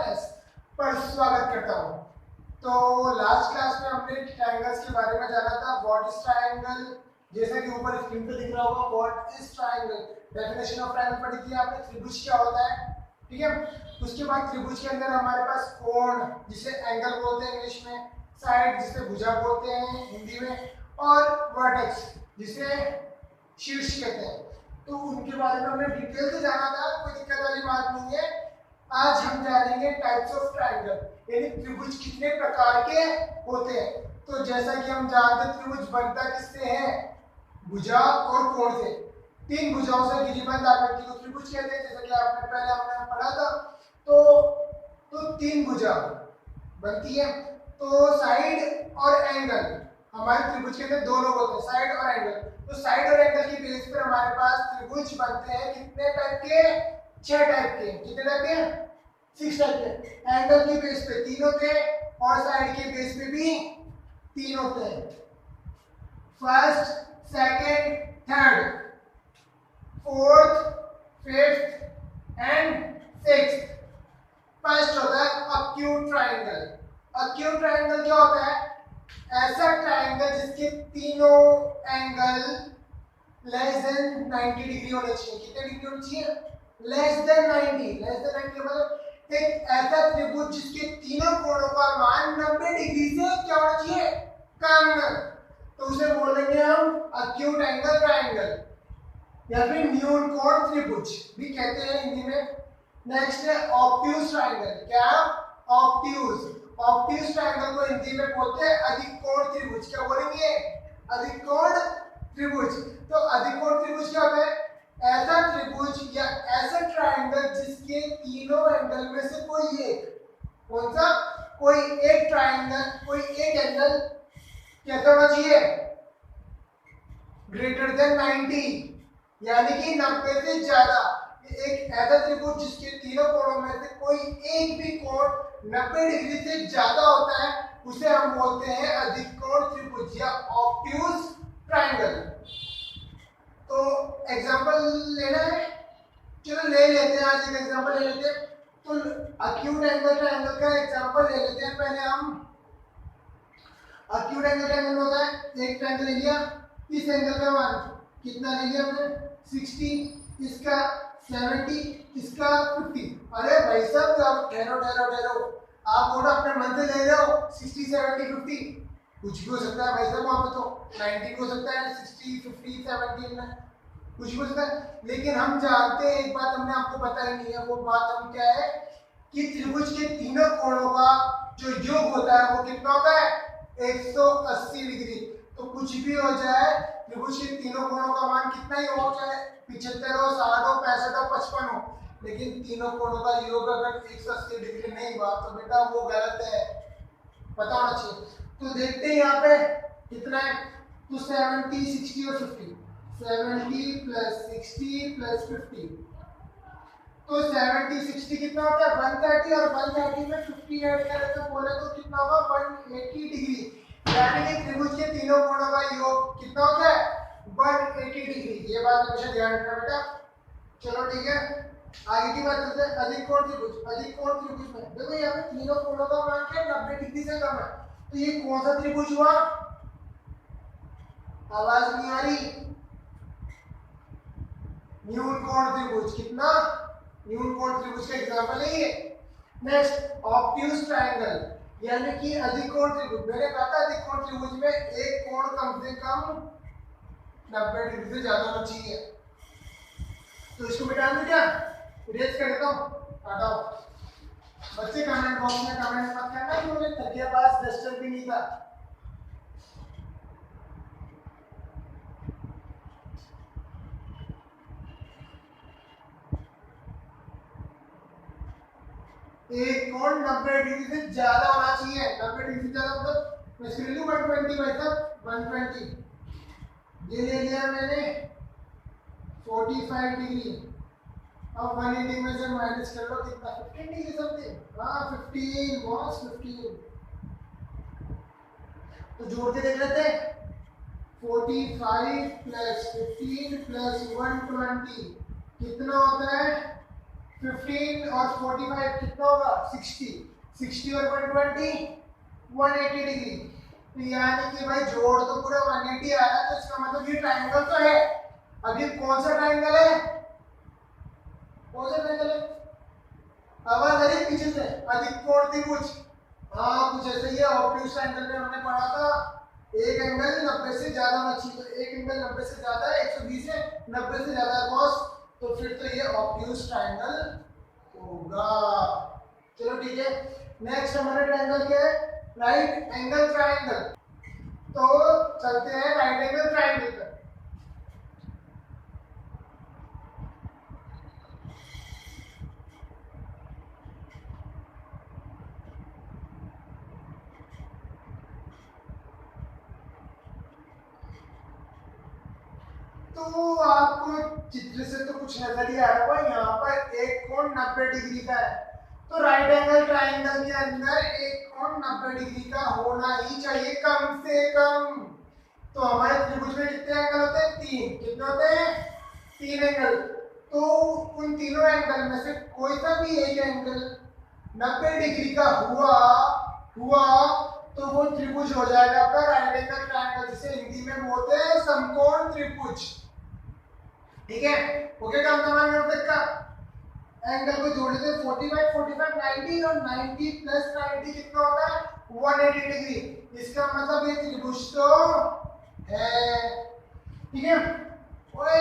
S पर स्वागत करता हूँ। तो लास्ट क्लास में हमने ट्रायंगल्स के बारे में जाना था। व्हाट इज ट्रायंगल, जैसा कि ऊपर स्क्रीन पे दिख रहा होगा, what is triangle, definition of triangle पढ़ी थी आपने, त्रिभुज क्या होता है, ठीक है। उसके बाद त्रिभुज के अंदर हमारे पास कोण जिसे एंगल बोलते हैं इंग्लिश में, साइड जिसे भुजा बोलते हैं हिंदी में, और वर्टेक्स जिसे शीर्ष कहते हैं। तो उनके बारे में हमने डिटेल से जाना था, कोई दिक्कत वाली बात नहीं है। आज हम जानेंगे टाइप्स ऑफ ट्रायंगल, यानी त्रिभुज कितने प्रकार के होते हैं। तो जैसा कि हम जानते हैं त्रिभुज बनता किससे है, भुजा और कोण से। तीन भुजाओं से घिरी बंद आकृति को त्रिभुज कहते हैं, जैसा कि आपने हमने पढ़ा था। तो तीन भुजा बनती है। तो साइड और एंगल हमारे त्रिभुज के अंदर दो लोग होते हैं, साइड और एंगल। तो साइड और एंगल की बेस पर हमारे पास त्रिभुज बनते हैं कितने टाइप के, 6 टाइप के। कितने टाइप के, 6 टाइप के। एंगल की बेस पे 3 होते हैं और साइड के बेस पे भी 3 होते हैं। First, second, third, fourth, fifth and sixth. First होता है अक्यूट ट्रायंगल। अक्यूट ट्रायंगल क्या होता है, ऐसा ट्रायंगल जिसके तीनों एंगल लेस देन 90 डिग्री होने चाहिए। कितने डिग्री होने चाहिए, लेस देन 90। लेस देन 90 मतलब एक ऐसा त्रिभुज जिसके तीनों कोणों का मान 90 डिग्री से क्या होना चाहिए, कम। तो उसे बोलेंगे हम अक्यूट एंगल ट्रायंगल या फिर न्यून कोण त्रिभुज भी कहते हैं हिंदी में। नेक्स्ट है ऑब्ट्यूज ट्रायंगल। क्या, ऑब्ट्यूज। ऑब्ट्यूज ट्रायंगल को हिंदी में बोलते हैं अधिक कोण त्रिभुज। क्या बोलेंगे, अधिक कोण त्रिभुज। तो अधिक कोण त्रिभुज क्या होता है, ऐसा त्रिभुज या ऐसा ट्रायंगल जिसके तीनों एंगल में से कोई एक, कौन सा, कोई एक ट्रायंगल, कोई एक एंगल कैसा होना चाहिए, ग्रेटर देन 90, यानी कि 90 से ज्यादा। एक ऐसा त्रिभुज जिसके तीनों कोणों में से कोई एक भी कोण 90 डिग्री से ज्यादा होता है, उसे हम बोलते हैं अधिक कोण त्रिभुज या ऑब्ट्यूज ट्रायंगल। तो एग्जांपल लेना है, चलो ले लेते हैं, आज एक एग्जांपल ले लेते हैं। तो अक्यूट एंगल ट्रायंगल का एग्जांपल ले लेते हैं पहले हम। अक्यूट एंगल ट्रायंगल होता है, एक ट्रायंगल ले लिया, इस एंगल का मान कितना ले लिया हमने, 60, इसका 70, इसका 50। अरे भाई साहब आप ठहरो, आप बोलो अपने मन से ले रहे हो 60, 70, 50, कुछ भी हो सकता है भाई साहब। वहां पे तो 90 भी हो सकता है, 60, 50, 70 में कुछ भी हो सकता है। लेकिन हम जानते हैं एक बात, हमने आपको पता ही नहीं है, वो बात हम क्या है कि त्रिभुज के तीनों कोणों का जो योग होता है वो कितना होता है, 180 डिग्री। तो कुछ भी हो जाए, त्रिभुज के तीनों कोणों का मान कितना ही हो, चाहे 75 हो, 60 हो, 65 हो, 55 हो, लेकिन तीनों कोणों का योग अगर 180 डिग्री नहीं हुआ तो बेटा वो गलत है, पता होना चाहिए। तो देखते हैं यहाँ पे कितना है, तो 70, 60 और 50, 70 प्लस 60 प्लस 50, तो 70, 60 कितना होता है 130, और 130 में 50 ऐड करें तो बोले तो कितना होगा 180 डिग्री। यानी कि त्रिभुज के तीनों कोणों का योग कितना होता है, 180 डिग्री। ये बात हमेशा ध्यान रखना बेटा। चलो ठीक है, आगे की बात करते हैं। अधिक कोण त्रिभुज। अधिक कोण त्रिभुज में देखो यहाँ पे तीनों कोणों का मान क्या 90 डिग्री से कम है। तो ये कौन सा त्रिभुज हुआ, आवाज नहीं आ रही, न्यून कोण त्रिभुज। कितना, न्यून कोण त्रिभुज का एग्जांपल है ये। नेक्स्ट ऑब्ट्यूज ट्रायंगल, यानी कि अधिक कोण त्रिभुज। मैंने कहा था अधिक कोण त्रिभुज में एक कोण कम से कम 90 डिग्री से ज्यादा होना चाहिए। तो इसको मिटा दूं क्या, इरेज कर देता हूं, हटाओ। बच्चे कमेंट बॉक्स में कमेंट मत करना कि मुझे तकिया पास डस्टर भी नहीं था। एक कोण 90 डिग्री से ज्यादा होना चाहिए। 90 डिग्री से ज्यादा मतलब मैं इसके लिए 120 भाई साहब, 120। ये ले लिया मैंने 45 डिग्री। अब 180 में से माइनस कर लो कितना, 15 डिग्री समथिंग। हाँ 15 बॉस, 15। तो जोड़ के देख लेते हैं, 45 प्लस 15 प्लस 120 कितना होता है 15 और 45 कितना होगा 60, 60 और 120 180 डिग्री। तो यानी कि भाई जोड़ तो पूरा 180 आ रहा है, तो इसका मतलब ये ट्रायंगल तो है। अब ये कौन सा ट्रायंगल है, कौन सा ट्रायंगल है, आवाज आ रही पीछे से, अधिक कोण त्रिभुज। हाँ कुछ ऐसे ही है, ऑब्ट्यूज ट्रायंगल में हमने पढ़ा था एक एंगल 90 से ज्यादा होना चाहिए, तो एक एंगल 90 से ज्यादा है, 120 है, 90 से ज्यादा है cos, तो फिर तो ये ऑब्ट्यूज ट्रायंगल होगा। चलो ठीक है, नेक्स्ट हमारा ट्रायंगल क्या है, राइट एंगल ट्रायंगल। तो चलते हैं राइट एंगल ट्रायंगल पर। तो आपको चित्र से तो कुछ नजर ही आ रहा होगा, यहाँ पर एक कोण 90 डिग्री का है, तो राइट एंगल ट्रायंगल के अंदर एक कोण 90 डिग्री का होना ही चाहिए कम से कम। तो हमारे त्रिभुज में कितने एंगल होते हैं, तीन, कितने होते हैं, तीन एंगल। तो उन तीनों एंगल में से कोई सा भी एक एंगल 90 डिग्री का हुआ हुआ तो वो त्रिभुज हो जाएगा आपका राइट एंगल ट्रायंगल, जिसे हिंदी में बोलते हैं समकोण त्रिभुज। ठीक है, ओके काम तमाम यहाँ तक का। एंगल को जोड़ देते 45 45 90 और 90 प्लस 90 कितना होता है 180 डिग्री। इसका मतलब ये त्रिभुज तो है। ठीक है, ओए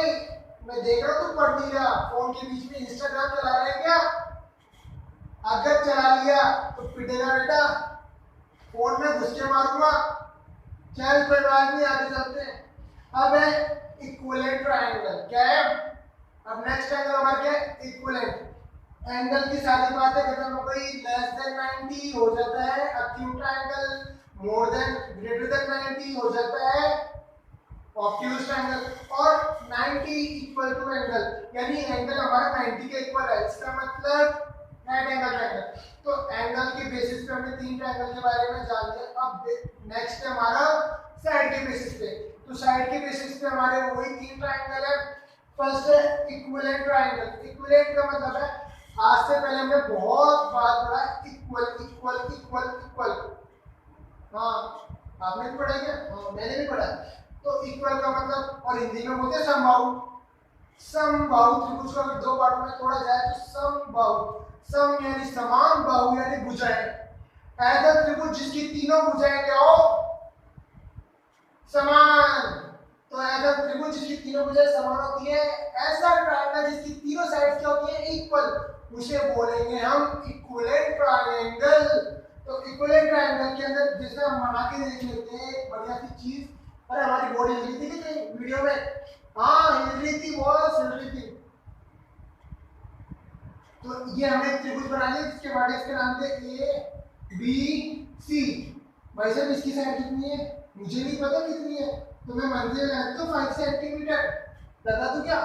मैं देख रहा हूँ तू पढ़ नहीं रहा, फोन के बीच में इंस्टाग्राम चला रहा है क्या, अगर चला लिया तो पिटेगा बेटा, फोन में घुस के मारूंगा। चल कोई बात नहीं, आगे चलते हैं। अब है इक्विवेलेंट ट्रायंगल, क्या है, अब नेक्स्ट एंगल हमारा क्या है, इक्विवेलेंट। एंगल की सारी बातें खत्म हो गई, लेस देन 90 हो जाता है acute triangle, more than greater than 90 हो जाता है ऑब्ट्यूज ट्रायंगल, और 90 इक्वल टू एंगल, यानी एंगल हमारा 90 के इक्वल है, इसका मतलब राइट एंगल ट्रायंगल। तो एंगल के बेसिस पे हमने तीन ट्रायंगल के बारे में जान लिया। अब नेक्स्ट है हमारा साइड के बेसिस पे। तो साइड के बेसिस पे हमारे वही तीन ट्रायंगल है। फर्स्ट है इक्विवेलेंट ट्रायंगल। इक्विवेलेंट का मतलब है, आज से पहले हमने बहुत बार पढ़ा इक्वल इक्वल इक्वल इक्वल, हाँ आपने भी पढ़ा क्या, हाँ मैंने भी पढ़ा। तो इक्वल का मतलब, और हिंदी में बोलते हैं समबाहु। समबाहु त्रिभुज को अगर दो पार्टों में तोड़ा जाए तो समबाहु, सम यानी समान, बाहु यानी भुजाएं। ऐसा त्रिभुज जिसकी तीनों भुजाएं क्या हो, समान। तो ऐसा त्रिभुज जिसकी तीनों भुजाएं समान होती है, ऐसा ट्रायंगल जिसकी तीनों साइड्स क्या होती है इक्वल, उसे बोलेंगे हम इक्विवेलेंट ट्रायंगल। तो इक्विवेलेंट ट्रायंगल के अंदर जैसे हम बना के देख लेते हैं एक बढ़िया सी चीज, अरे हमारी बॉडी हिल रही थी कि वीडियो में, हाँ हिल रही थी, बहुत हिल रही थी। तो ये हमने एक त्रिभुज बना लिया जिसके वर्टेक्स के नाम थे ए बी सी। भाई साहब इसकी साइड कितनी है, मुझे नहीं पता कितनी है, तो मैं मंजिल लगाता हूँ 5 सेंटीमीटर, बता दूं क्या,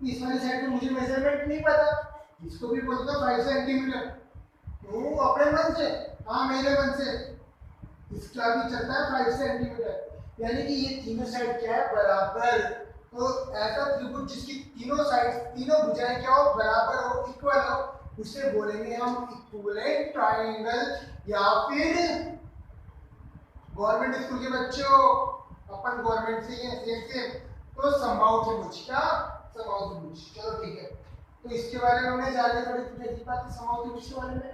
इस वाली साइड पे मुझे मेजरमेंट नहीं पता, इसको भी बोलता हूँ 5 सेंटीमीटर। तो अपने मन से, हाँ मेरे मन से, इसका भी चलता है 5 सेंटीमीटर, यानी कि ये तीनों साइड क्या है बराबर। तो ऐसा त्रिभुज जिसकी तीनों साइड, तीनों भुजाएं क्या हो, बराबर हो, इक्वल हो, उसे बोलेंगे हम इक्विवेलेंट ट्रायंगल। या फिर गवर्नमेंट स्कूल के बच्चों, अपन गवर्नमेंट से हैं सेम सेम, तो समबाहु त्रिभुज, क्या समबाहु त्रिभुज। चलो ठीक है, तो इसके बारे में हमने जान लिया, थोड़ी बेसिक बात है समबाहु त्रिभुज के बारे में।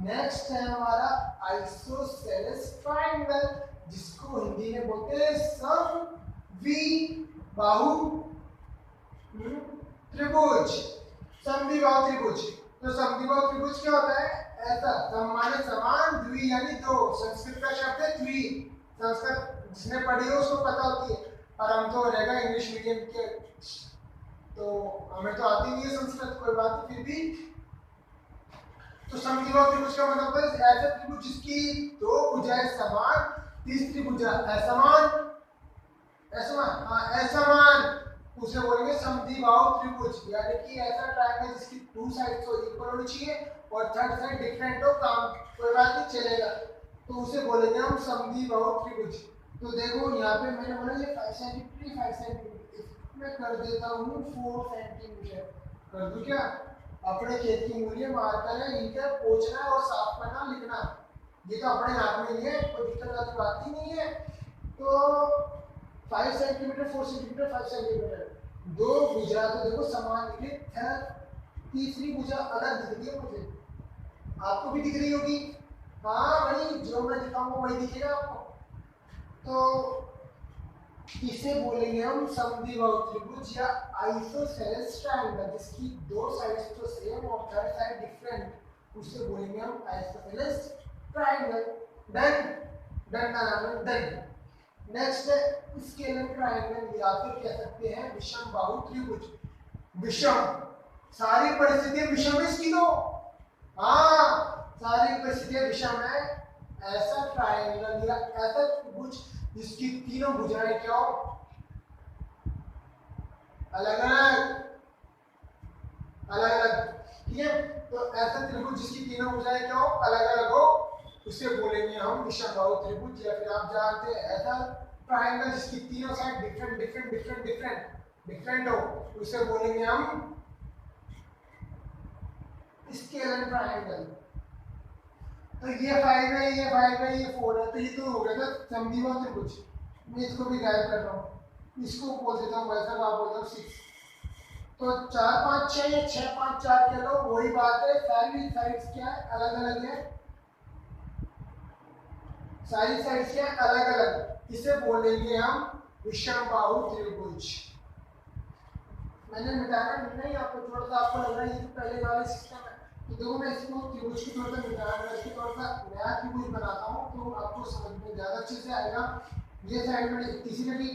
नेक्स्ट है हमारा आइसोसेलेस ट्रायंगल, जिसको हिंदी में बोलते हैं समद्विबाहु त्रिभुज, समद्विबाहु त्रिभुज। तो समद्विबाहु त्रिभुज क्या होता है, ऐसा सम माने समान, द्वि यानी दो, संस्कृत का शब्द है द्वि, संस्कृत जिसने पढ़ी हो उसको पता होती है, और हम तो रहेगा इंग्लिश मीडियम के, तो हमें तो आती नहीं है संस्कृत, कोई बात नहीं, फिर भी। तो समद्विबाहु त्रिभुज का मतलब है ऐसा त्रिभुज जिसकी दो भुजाएं समान, तीसरी भुजा असमान, असमान, हाँ असमान, उसे बोलेंगे समद्विबाहु त्रिभुज। यानी कि ऐसा ट्रायंगल जिसकी टू साइड्स तो इक्वल होनी चाहिए और थर्ड साइड डिफरेंट हो, काम कोई बात नहीं चलेगा, तो उसे बोलेंगे हम समद्विबाहु त्रिभुज। तो देखो यहाँ पे मैंने बोला ये 5 सेंटीमीटर 5 सेंटीमीटर, मैं कर देता हूँ 4 सेंटीमीटर, कर दूं क्या, अपने खेत की मूली मारकर है, ईंटें पोंछना है और साफ करना लिखना, ये तो अपने हाथ में ही है, कोई दिक्कत वाली बात ही नहीं है। तो 5 सेंटीमीटर 4 सेंटीमीटर 5 सेंटीमीटर, दो भुजा तो देखो समान दिखे, तीसरी भुजा अलग दिख रही है मुझे, आपको भी दिख रही होगी। हाँ भाई, जो मैं दिखाऊंगा वही दिखेगा आपको। तो इसे बोलेंगे हम समद्विबाहु त्रिभुज या आइसोसेलेस ट्रायंगल, जिसकी दो साइड्स तो सेम और थर्ड साइड डिफरेंट, उसे बोलेंगे हम आइसोसेलेस ट्रायंगल। डन, डन का नाम है डन। नेक्स्ट है स्केलर ट्रायंगल या फिर कह सकते हैं विषम बाहु त्रिभुज। विषम, सारी परिस्थितियां विषम है इसकी तो, हाँ सारी परिस्थितियां विषम है। ऐसा ट्रायंगल या ऐसा त्रिभुज जिसकी तीनों भुजाएं क्या हो, अलग अलग, अलग अलग, ठीक है। तो ऐसा त्रिभुज जिसकी तीनों भुजाएं क्या हो, अलग अलग हो, उसे बोलेंगे हम विषम बाहु त्रिभुज। या फिर आप जानते हैं ऐसा ट्रायंगल जिसकी तीनों side different different different different different हो, उसे बोलेंगे हम स्केलर ट्रायंगल। तो ये 5 है, ये 5 है, ये 4 है, तो ये तो हो गया था समद्विबाहु त्रिभुज। मैं इसको भी गायब कर रहा हूँ, इसको बोल देता हूँ वैसा, आप बोल दो 6। तो 4 5 6 या 6 5 4 कह लो, वही बात है। सारी साइड्स क्या है, अलग अलग है, सारी साइड्स क्या है, अलग अलग, इसे बोलेंगे हम विषम बाहु त्रिभुज। मैंने मिटाना नहीं, आपको थोड़ा सा आपको लग रहा है ये तो पहले वाले सिस्टम है, तो देखो मैं इसको त्रिभुज की थोड़ा सा मिटाना, इसको थोड़ा सा नया त्रिभुज बनाता हूँ, तो आपको समझ में ज्यादा अच्छे से आएगा। ये साइड मैंने इतनी सी रखी,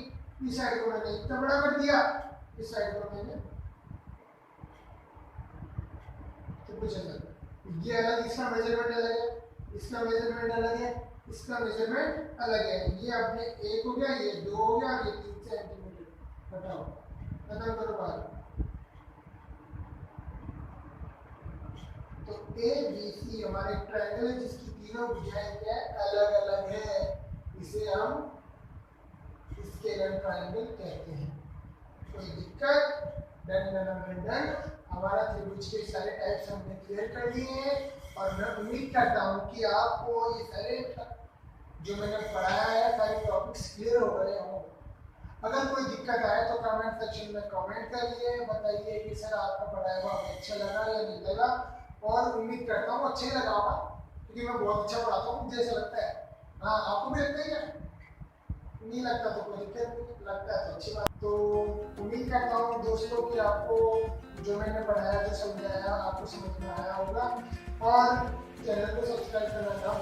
इस साइड को मैंने इतना बड़ा कर दिया, इस साइड को मैंने त्रिभुज अलग, ये अलग, इसका मेजरमेंट अलग है, इसका मेजरमेंट अलग है, इसका मेजरमेंट अलग है। ये अपने 1 हो गया, ये 2 हो गया, ये 3 सेंटीमीटर। हटाओ, खत्म करो बात। तो ए बी सी हमारे ट्रायंगल है जिसकी तीनों भुजाएं क्या अलग अलग है, इसे हम स्केलर ट्रायंगल कहते हैं। कोई दिक्कत? Done done done done. हमारा त्रिभुज के सारे टाइप्स हमने क्लियर कर दिए हैं, और मैं उम्मीद करता हूँ कि आपको ये सारे जो मैंने पढ़ाया है सारे टॉपिक्स क्लियर हो गए हों। अगर कोई दिक्कत आए तो कमेंट सेक्शन में कमेंट करिए, बताइए कि सर आपका पढ़ाया हुआ हमें अच्छा लगा या नहीं लगा, और उम्मीद करता हूँ अच्छे लगा होगा, क्योंकि मैं बहुत अच्छा पढ़ाता हूँ, मुझे ऐसा लगता है। हाँ, आपको भी लगता है क्या? नहीं लगता तो कोई दिक्कत नहीं, लगता है तो अच्छी बात। तो उम्मीद करता हूँ दोस्तों कि आपको जो मैंने पढ़ाया जो समझाया आपको समझ में आया होगा, और चैनल को सब्सक्राइब करना ना